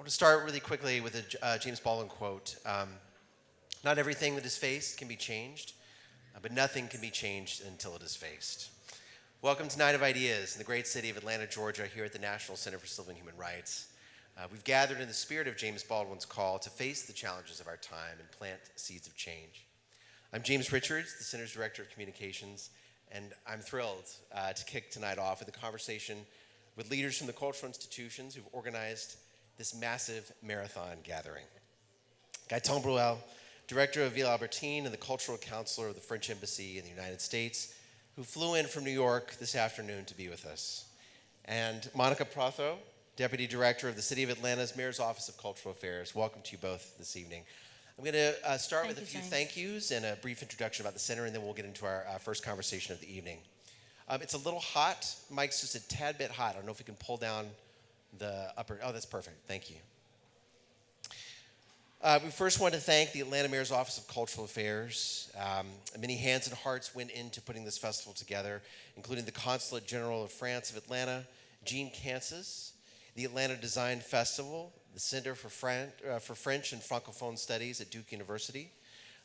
want to start really quickly with a James Baldwin quote. Not everything that is faced can be changed, but nothing can be changed until it is faced. Welcome to Night of Ideas in the great city of Atlanta, Georgia, here at the National Center for Civil and Human Rights. We've gathered in the spirit of James Baldwin's call to face the challenges of our time and plant seeds of change. I'm James Richards, the Center's Director of Communications, and I'm thrilled to kick tonight off with a conversation with leaders from the cultural institutions who've organized this massive marathon gathering. Gaëtan Bruel, Director of Ville Albertine and the Cultural Counselor of the French Embassy in the United States, who flew in from New York this afternoon to be with us. And Monica Protho, Deputy Director of the City of Atlanta's Mayor's Office of Cultural Affairs. Welcome to you both this evening. I'm going to start with a few thank yous and a brief introduction about the center, and then we'll get into our first conversation of the evening. It's a little hot. Mike's just a tad bit hot. I don't know if we can pull down the upper. Oh, that's perfect. Thank you. We first want to thank the Atlanta Mayor's Office of Cultural Affairs. Many hands and hearts went into putting this festival together, including the Consulate General of France of Atlanta, Jean Kansas, the Atlanta Design Festival, the Center for French and Francophone Studies at Duke University,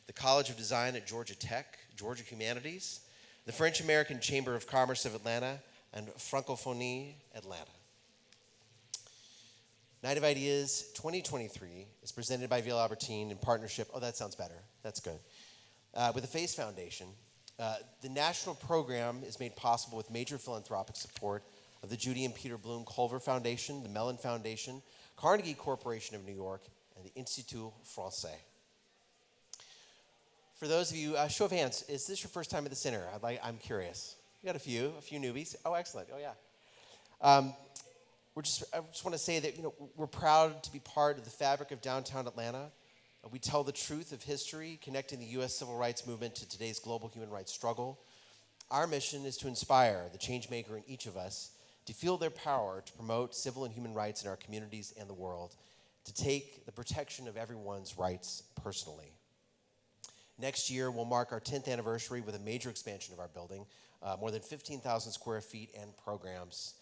the College of Design at Georgia Tech, Georgia Humanities, the French American Chamber of Commerce of Atlanta, and Francophonie Atlanta. Night of Ideas 2023 is presented by Ville Albertine in partnership, oh, that sounds better, that's good, with the FACE Foundation. The national program is made possible with major philanthropic support of the Judy and Peter Bloom Culver Foundation, the Mellon Foundation, Carnegie Corporation of New York, and the Institut Français. For those of you, show of hands, is this your first time at the center? I'm curious. We got a few newbies. Oh, excellent. Oh, yeah. I just want to say that we're proud to be part of the fabric of downtown Atlanta. We tell the truth of history, connecting the U.S. civil rights movement to today's global human rights struggle. Our mission is to inspire the change maker in each of us to feel their power to promote civil and human rights in our communities and the world, to take the protection of everyone's rights personally. Next year, we'll mark our 10th anniversary with a major expansion of our building, more than 15,000 square feet and programs.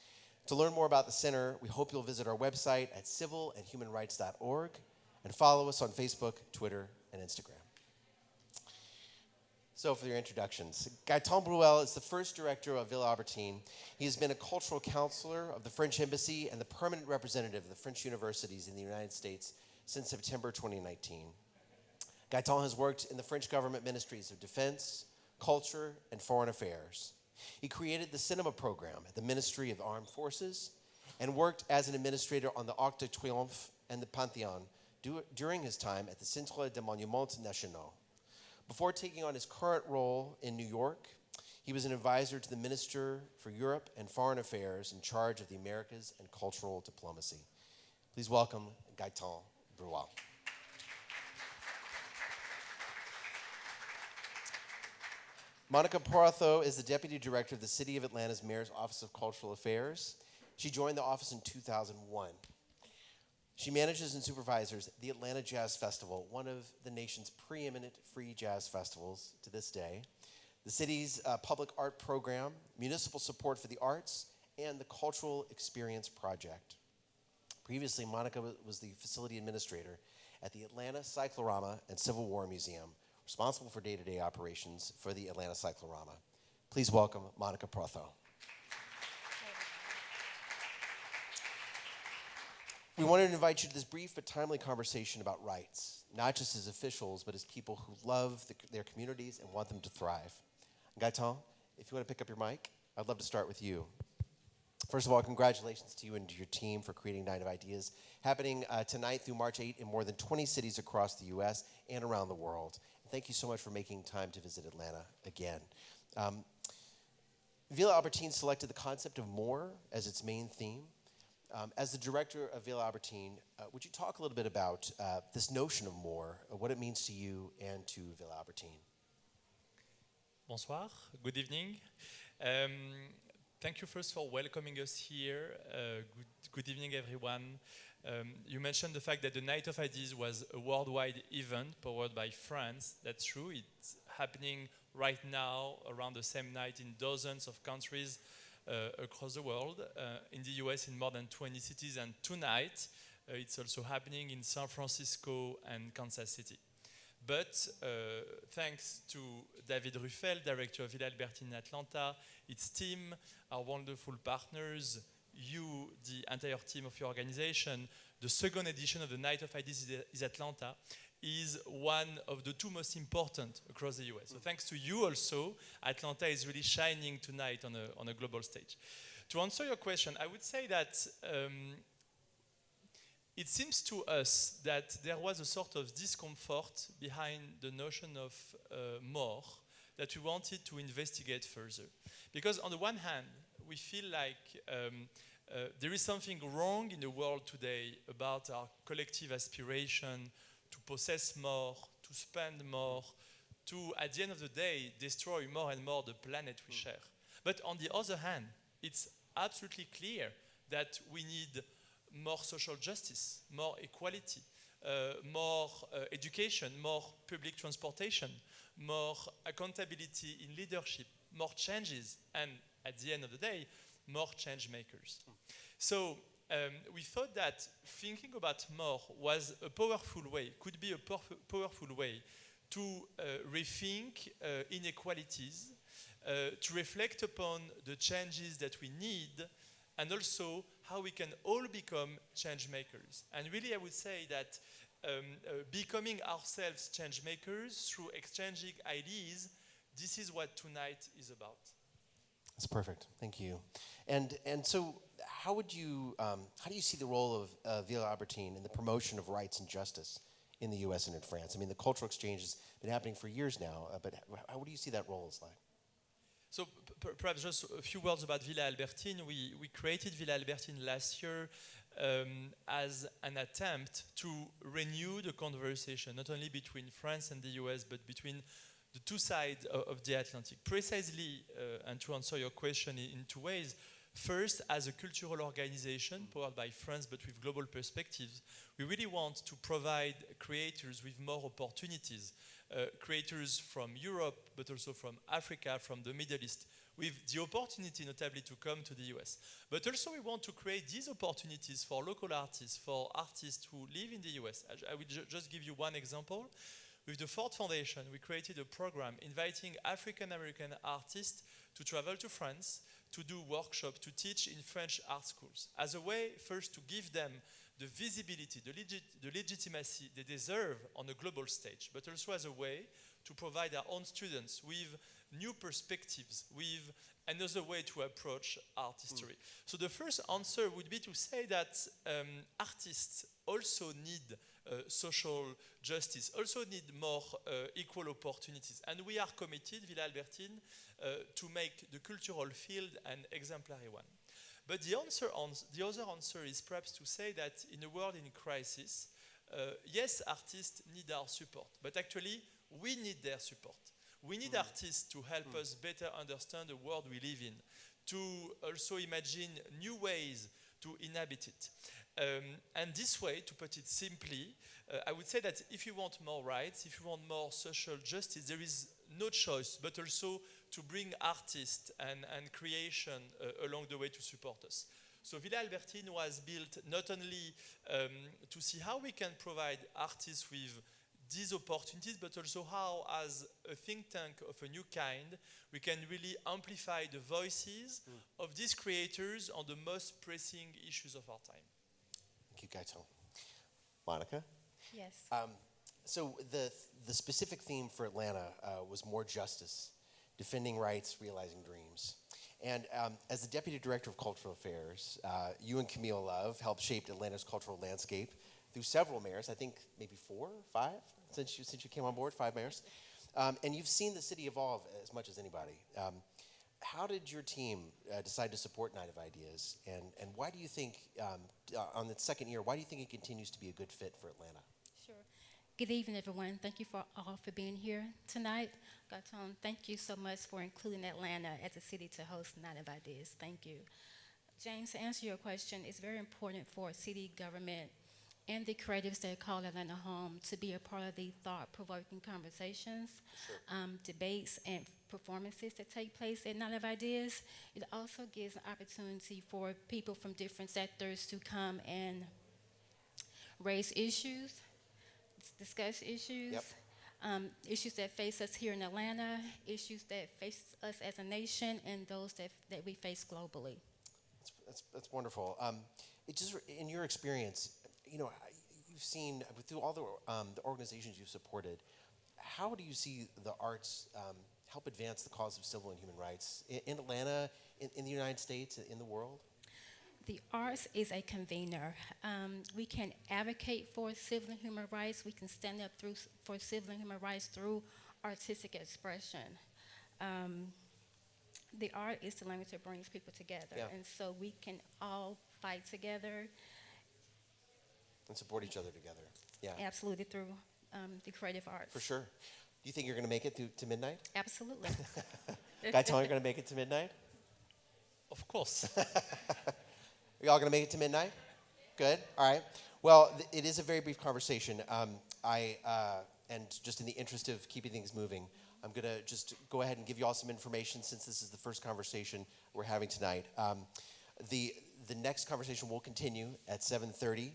To learn more about the center, we hope you'll visit our website at civilandhumanrights.org and follow us on Facebook, Twitter, and Instagram. So for your introductions, Gaëtan Bruel is the first director of Ville Albertine. He has been a cultural counselor of the French Embassy and the permanent representative of the French universities in the United States since September 2019. Gaëtan has worked in the French government ministries of defense, culture, and foreign affairs. He created the cinema program at the Ministry of Armed Forces and worked as an administrator on the Arc de Triomphe and the Panthéon during his time at the Centre des Monuments Nationaux. Before taking on his current role in New York, he was an advisor to the Minister for Europe and Foreign Affairs in charge of the Americas and cultural diplomacy. Please welcome Gaëtan Bruel. Monica Protho is the Deputy Director of the City of Atlanta's Mayor's Office of Cultural Affairs. She joined the office in 2001. She manages and supervises the Atlanta Jazz Festival, one of the nation's preeminent free jazz festivals to this day, the city's public art program, municipal support for the arts, and the Cultural Experience Project. Previously, Monica was the facility administrator at the Atlanta Cyclorama and Civil War Museum, responsible for day-to-day operations for the Atlanta Cyclorama. Please welcome Monica Protho. We wanted to invite you to this brief but timely conversation about rights, not just as officials, but as people who love their communities and want them to thrive. Gaëtan, if you want to pick up your mic, I'd love to start with you. First of all, congratulations to you and to your team for creating Night of Ideas, happening tonight through March 8 in more than 20 cities across the U.S. and around the world. And thank you so much for making time to visit Atlanta again. Ville Albertine selected the concept of more as its main theme. As the director of Ville Albertine, would you talk a little bit about this notion of more, what it means to you and to Ville Albertine? Bonsoir, good evening. Thank you first for welcoming us here. Good evening, everyone. You mentioned the fact that the Night of Ideas was a worldwide event powered by France. That's true. It's happening right now around the same night in dozens of countries across the world, in the US in more than 20 cities, and tonight It's also happening in San Francisco and Kansas City. But thanks to David Ruffel, director of Villa Albertine in Atlanta, its team, our wonderful partners, you, the entire team of your organization, the second edition of the Night of Ideas is Atlanta, is one of the two most important across the US. So thanks to you also, Atlanta is really shining tonight on a global stage. To answer your question, I would say that it seems to us that there was a sort of discomfort behind the notion of more that we wanted to investigate further. Because on the one hand, we feel like there is something wrong in the world today about our collective aspiration to possess more, to spend more, to, at the end of the day, destroy more and more the planet we share. But on the other hand, it's absolutely clear that we need more social justice, more equality, more education, more public transportation, more accountability in leadership, more changes, and at the end of the day, more change makers. So we thought that thinking about more was a powerful way, could be a powerful way to rethink inequalities, to reflect upon the changes that we need, and also how we can all become change makers. And really, I would say that becoming ourselves change makers through exchanging ideas, this is what tonight is about. That's perfect. Thank you. And so, how do you see the role of Villa Albertine in the promotion of rights and justice in the U.S. and in France? I mean, the cultural exchange has been happening for years now, but how do you see that role is like? So perhaps just a few words about Villa Albertine. We created Villa Albertine last year as an attempt to renew the conversation, not only between France and the US, but between the two sides of the Atlantic. Precisely, and to answer your question in two ways, first, as a cultural organization powered by France but with global perspectives, we really want to provide creators with more opportunities. Creators from Europe, but also from Africa, from the Middle East, with the opportunity notably to come to the US. But also we want to create these opportunities for local artists, for artists who live in the US. I will just give you one example. With the Ford Foundation, we created a program inviting African American artists to travel to France, to do workshops, to teach in French art schools, as a way first to give them the visibility, the legitimacy they deserve on a global stage, but also as a way to provide our own students with new perspectives, with another way to approach art history. So the first answer would be to say that artists also need social justice, also need more equal opportunities. And we are committed, Villa Albertine, to make the cultural field an exemplary one. But the other answer is perhaps to say that in a world in crisis, yes, artists need our support, but actually we need their support. We need artists to help us better understand the world we live in, to also imagine new ways to inhabit it. And this way, to put it simply, I would say that if you want more rights, if you want more social justice, there is no choice but also to bring artists and creation along the way to support us. So Villa Albertine was built not only to see how we can provide artists with these opportunities, but also how, as a think tank of a new kind, we can really amplify the voices of these creators on the most pressing issues of our time. Thank you, Gaëtan. Monica? Yes. So the specific theme for Atlanta was more justice, defending rights, realizing dreams. And as the Deputy Director of Cultural Affairs, you and Camille Love helped shape Atlanta's cultural landscape through several mayors, I think maybe 4 or 5 since you came on board, 5 mayors. And you've seen the city evolve as much as anybody. How did your team decide to support Night of Ideas? And why do you think, on the second year, why do you think it continues to be a good fit for Atlanta? Sure. Good evening, everyone. Thank you all for being here tonight. Gaëtan, thank you so much for including Atlanta as a city to host Night of Ideas. Thank you. James, to answer your question, it's very important for city government and the creatives that call Atlanta home to be a part of the thought-provoking conversations, debates, and performances that take place at Night of Ideas. It also gives an opportunity for people from different sectors to come and raise issues, discuss issues, Yep. Issues that face us here in Atlanta, issues that face us as a nation, and those that we face globally. That's wonderful. It just in your experience, you've seen through all the organizations you've supported. How do you see the arts help advance the cause of civil and human rights in Atlanta, in the United States, in the world? The arts is a convener. We can advocate for civil and human rights. We can stand up for civil and human rights through artistic expression. The art is the language that brings people together, Yeah. and so we can all fight together. And support each other together. Yeah, Absolutely, through the creative arts. for sure. Do you think you're going to make it to midnight? Absolutely. Gaëtan, you're going to make it to midnight? Of course. Are y'all going to make it to midnight? Good. All right. Well, it is a very brief conversation. And just in the interest of keeping things moving, I'm going to just go ahead and give you all some information since this is the first conversation we're having tonight. The next conversation will continue at 7:30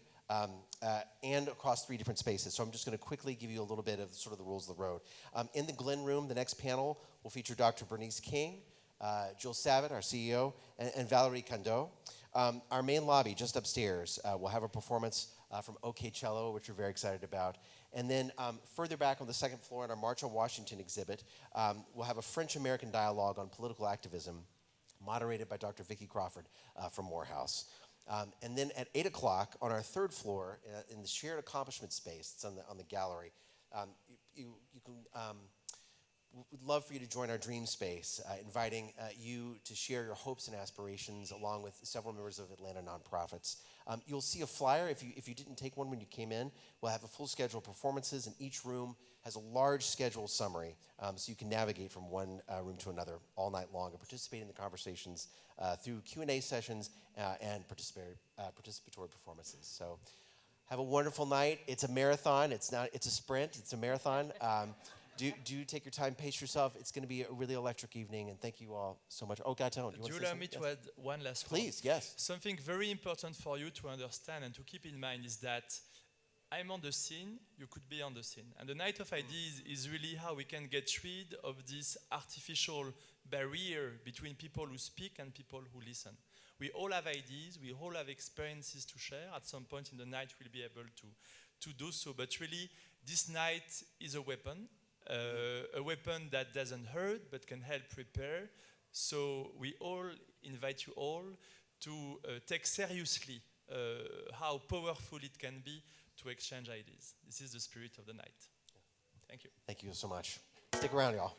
and across 3 different spaces. So I'm just going to quickly give you a little bit of sort of the rules of the road. In the Glenn Room, the next panel will feature Dr. Bernice King, Jill Savitt, our CEO, and Valerie Kando. Our main lobby, just upstairs, will have a performance from OK Cello, which we're very excited about. And then further back on the second floor in our March on Washington exhibit, we'll have a French-American dialogue on political activism, moderated by Dr. Vicki Crawford from Morehouse. And then at 8 o'clock on our third floor, in the shared accomplishment space, it's on the gallery, you can... We'd love for you to join our dream space, inviting you to share your hopes and aspirations along with several members of Atlanta nonprofits. You'll see a flyer if you didn't take one when you came in. We'll have a full schedule of performances, and each room has a large schedule summary, so you can navigate from one room to another all night long and participate in the conversations through Q&A sessions and participatory performances. So have a wonderful night. It's a marathon. It's a sprint. It's a marathon. Do take your time, pace yourself. It's going to be a really electric evening, and thank you all so much. Oh, Gaëtan, Do you allow me to add one last word? Please, yes. Something very important for you to understand and to keep in mind is that I'm on the scene, you could be on the scene. And the Night of Ideas is really how we can get rid of this artificial barrier between people who speak and people who listen. We all have ideas, we all have experiences to share. At some point in the night, we'll be able to do so. But really, this night is a weapon that doesn't hurt but can help prepare. So we all invite you all to take seriously how powerful it can be to exchange ideas. This is the spirit of the night. Thank you. Thank you so much. Stick around, y'all.